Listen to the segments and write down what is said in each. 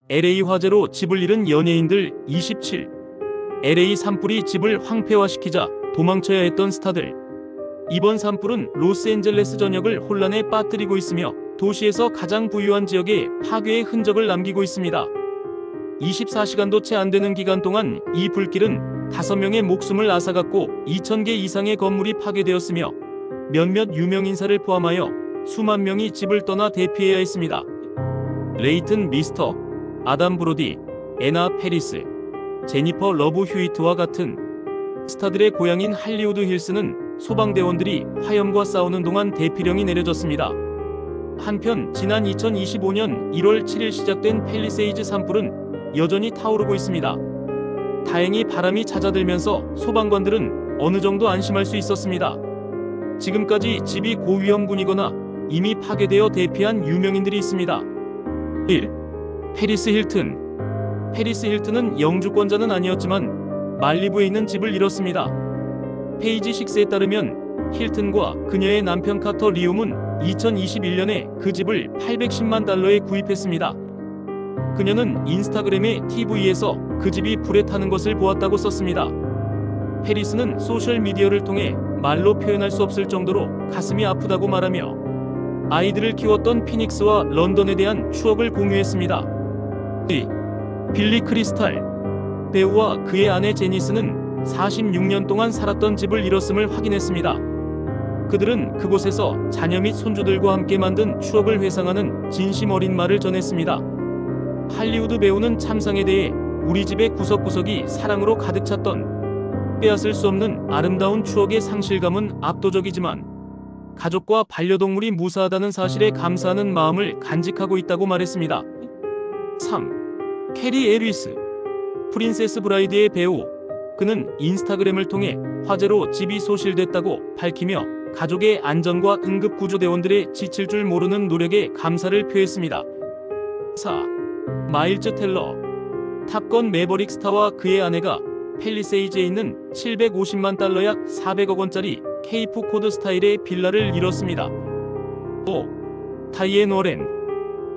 LA 화재로 집을 잃은 연예인들 27. LA 산불이 집을 황폐화시키자 도망쳐야 했던 스타들. 이번 산불은 로스앤젤레스 전역을 혼란에 빠뜨리고 있으며 도시에서 가장 부유한 지역에 파괴의 흔적을 남기고 있습니다. 24시간도 채 안 되는 기간 동안 이 불길은 5명의 목숨을 앗아갔고 2,000개 이상의 건물이 파괴되었으며 몇몇 유명 인사를 포함하여 수만 명이 집을 떠나 대피해야 했습니다. 레이튼 미스터, 아담 브로디, 애나 페리스, 제니퍼 러브 휴이트와 같은 스타들의 고향인 할리우드 힐스는 소방대원들이 화염과 싸우는 동안 대피령이 내려졌습니다. 한편 지난 2025년 1월 7일 시작된 팰리세이즈 산불은 여전히 타오르고 있습니다. 다행히 바람이 잦아들면서 소방관들은 어느 정도 안심할 수 있었습니다. 지금까지 집이 고위험군이거나 이미 파괴되어 대피한 유명인들이 있습니다. 1. 페리스 힐튼. 페리스 힐튼은 영주권자는 아니었지만 말리부에 있는 집을 잃었습니다. 페이지 6에 따르면 힐튼과 그녀의 남편 카터 리움은 2021년에 그 집을 $810만 달러에 구입했습니다. 그녀는 인스타그램에 TV에서 그 집이 불에 타는 것을 보았다고 썼습니다. 페리스는 소셜미디어를 통해 말로 표현할 수 없을 정도로 가슴이 아프다고 말하며 아이들을 키웠던 피닉스와 런던에 대한 추억을 공유했습니다. 2. 빌리 크리스탈. 배우와 그의 아내 제니스는 46년 동안 살았던 집을 잃었음을 확인했습니다. 그들은 그곳에서 자녀 및 손주들과 함께 만든 추억을 회상하는 진심 어린 말을 전했습니다. 할리우드 배우는 참상에 대해 우리 집의 구석구석이 사랑으로 가득 찼던 빼앗을 수 없는 아름다운 추억의 상실감은 압도적이지만 가족과 반려동물이 무사하다는 사실에 감사하는 마음을 간직하고 있다고 말했습니다. 3. 캐리 에리스. 프린세스 브라이드의 배우. 그는 인스타그램을 통해 화재로 집이 소실됐다고 밝히며 가족의 안전과 응급구조대원들의 지칠 줄 모르는 노력에 감사를 표했습니다. 4. 마일즈 텔러. 탑건 매버릭 스타와 그의 아내가 팰리세이즈에 있는 $750만 달러 약 400억 원짜리 케이프 코드 스타일의 빌라를 잃었습니다. 5. 다이앤 워렌.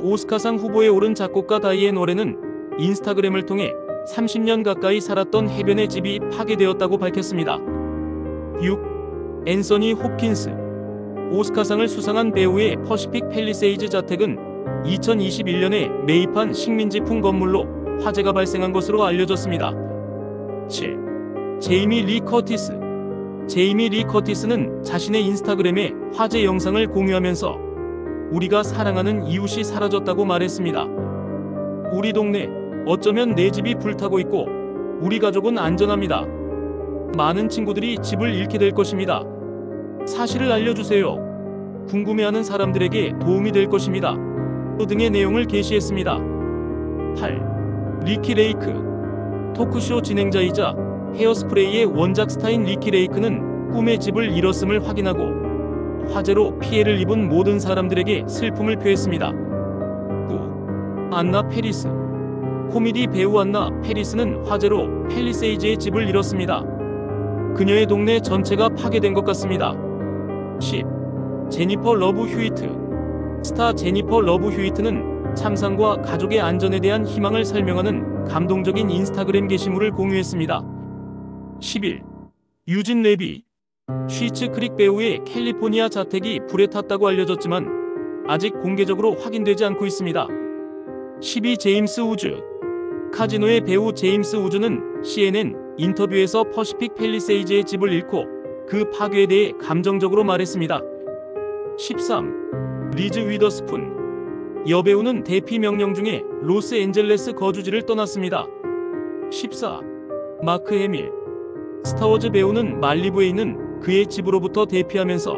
오스카상 후보에 오른 작곡가 다이앤 워렌은 인스타그램을 통해 30년 가까이 살았던 해변의 집이 파괴되었다고 밝혔습니다. 6. 앤서니 홉킨스. 오스카상을 수상한 배우의 퍼시픽 팰리세이즈 자택은 2021년에 매입한 식민지풍 건물로 화재가 발생한 것으로 알려졌습니다. 7. 제이미 리 커티스. 제이미 리 커티스는 자신의 인스타그램에 화재 영상을 공유하면서 우리가 사랑하는 이웃이 사라졌다고 말했습니다. 우리 동네, 어쩌면 내 집이 불타고 있고 우리 가족은 안전합니다. 많은 친구들이 집을 잃게 될 것입니다. 사실을 알려주세요. 궁금해하는 사람들에게 도움이 될 것입니다. 등의 내용을 게시했습니다. 8. 리키 레이크. 토크쇼 진행자이자 헤어스프레이의 원작 스타인 리키 레이크는 꿈의 집을 잃었음을 확인하고 화재로 피해를 입은 모든 사람들에게 슬픔을 표했습니다. 9. 안나 페리스. 코미디 배우 안나 페리스는 화재로 팰리세이즈의 집을 잃었습니다. 그녀의 동네 전체가 파괴된 것 같습니다. 10. 제니퍼 러브 휴이트. 스타 제니퍼 러브 휴이트는 참상과 가족의 안전에 대한 희망을 설명하는 감동적인 인스타그램 게시물을 공유했습니다. 11. 유진 레비. 쉬츠 크릭 배우의 캘리포니아 자택이 불에 탔다고 알려졌지만 아직 공개적으로 확인되지 않고 있습니다. 12. 제임스 우즈. 카지노의 배우 제임스 우즈는 CNN 인터뷰에서 퍼시픽 팰리세이즈의 집을 잃고 그 파괴에 대해 감정적으로 말했습니다. 13. 리즈 위더스푼. 여배우는 대피 명령 중에 로스앤젤레스 거주지를 떠났습니다. 14. 마크 해밀. 스타워즈 배우는 말리부에 있는 그의 집으로부터 대피하면서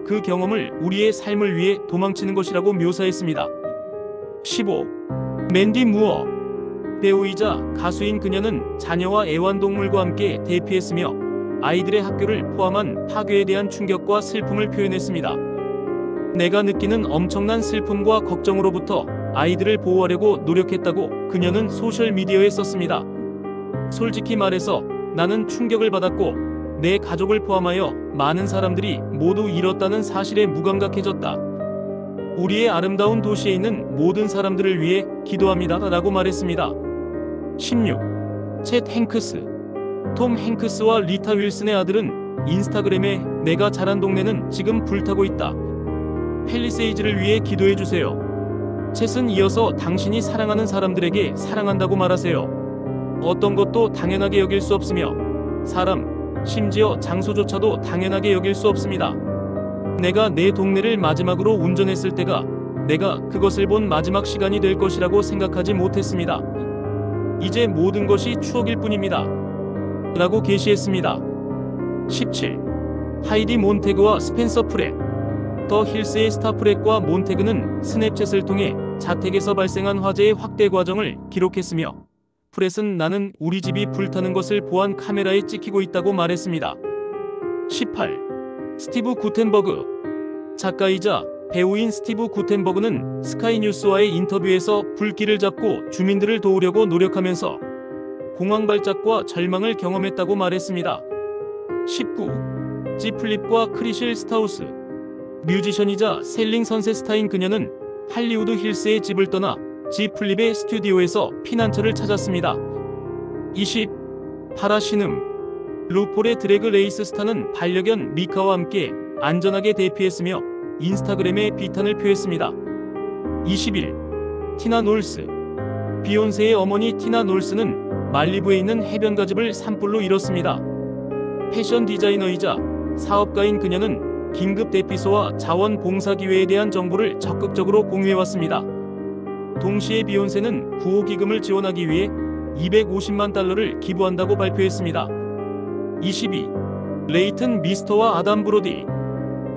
그 경험을 우리의 삶을 위해 도망치는 것이라고 묘사했습니다. 15. 맨디 무어. 배우이자 가수인 그녀는 자녀와 애완동물과 함께 대피했으며 아이들의 학교를 포함한 파괴에 대한 충격과 슬픔을 표현했습니다. 내가 느끼는 엄청난 슬픔과 걱정으로부터 아이들을 보호하려고 노력했다고 그녀는 소셜미디어에 썼습니다. 솔직히 말해서 나는 충격을 받았고 내 가족을 포함하여 많은 사람들이 모두 잃었다는 사실에 무감각해졌다. 우리의 아름다운 도시에 있는 모든 사람들을 위해 기도합니다 라고 말했습니다. 16. 챗 행크스. 톰 행크스와 리타 윌슨의 아들은 인스타그램에 내가 자란 동네는 지금 불타고 있다. 팰리세이즈를 위해 기도해주세요. 챗은 이어서 당신이 사랑하는 사람들에게 사랑한다고 말하세요. 어떤 것도 당연하게 여길 수 없으며 사람, 심지어 장소조차도 당연하게 여길 수 없습니다. 내가 내 동네를 마지막으로 운전했을 때가 내가 그것을 본 마지막 시간이 될 것이라고 생각하지 못했습니다. 이제 모든 것이 추억일 뿐입니다. 라고 게시했습니다. 17. 하이디 몬테그와 스펜서 프렛. 더 힐스의 스타 프렛과 몬테그는 스냅챗을 통해 자택에서 발생한 화재의 확대 과정을 기록했으며 프렛은 나는 우리 집이 불타는 것을 보안 카메라에 찍히고 있다고 말했습니다. 18. 스티브 구텐버그. 작가이자 배우인 스티브 구텐버그는 스카이뉴스와의 인터뷰에서 불길을 잡고 주민들을 도우려고 노력하면서 공황 발작과 절망을 경험했다고 말했습니다. 19. 지 플립과 크리실 스타우스. 뮤지션이자 셀링 선셋스타인 그녀는 할리우드 힐스의 집을 떠나 지 플립의 스튜디오에서 피난처를 찾았습니다. 20. 파라 시눔. 루폴의 드래그 레이스 스타는 반려견 미카와 함께 안전하게 대피했으며 인스타그램에 비탄을 표했습니다. 21. 티나 놀스. 비욘세의 어머니 티나 놀스는 말리부에 있는 해변가 집을 산불로 잃었습니다. 패션 디자이너이자 사업가인 그녀는 긴급 대피소와 자원봉사기회에 대한 정보를 적극적으로 공유해왔습니다. 동시에 비욘세는 구호기금을 지원하기 위해 250만 달러를 기부한다고 발표했습니다. 22. 레이튼 미스터와 아담 브로디.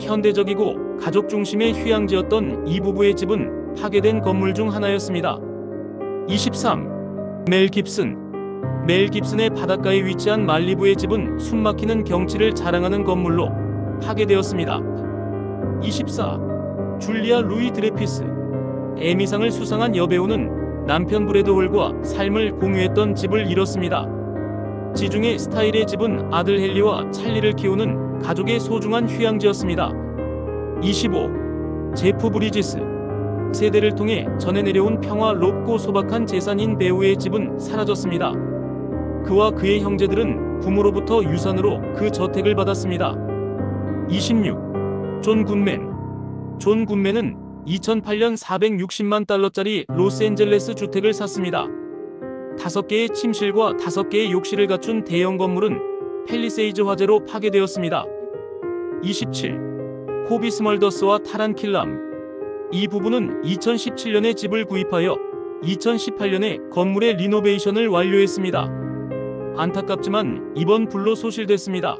현대적이고 가족 중심의 휴양지였던 이 부부의 집은 파괴된 건물 중 하나였습니다. 23. 멜 깁슨. 멜 깁슨의 바닷가에 위치한 말리부의 집은 숨막히는 경치를 자랑하는 건물로 파괴되었습니다. 24. 줄리아 루이 드레피스. 에미상을 수상한 여배우는 남편 브래드 홀과 삶을 공유했던 집을 잃었습니다. 지중해 스타일의 집은 아들 헨리와 찰리를 키우는 가족의 소중한 휴양지였습니다. 25. 제프 브리지스. 세대를 통해 전해 내려온 평화롭고 소박한 재산인 배우의 집은 사라졌습니다. 그와 그의 형제들은 부모로부터 유산으로 그 저택을 받았습니다. 26. 존 굿맨. 존 굿맨은 2008년 460만 달러짜리 로스앤젤레스 주택을 샀습니다. 5개의 침실과 5개의 욕실을 갖춘 대형 건물은 팰리세이즈 화재로 파괴되었습니다. 27. 코비 스멀더스와 타란 킬람. 이 부부는 2017년에 집을 구입하여 2018년에 건물의 리노베이션을 완료했습니다. 안타깝지만 이번 불로 소실됐습니다.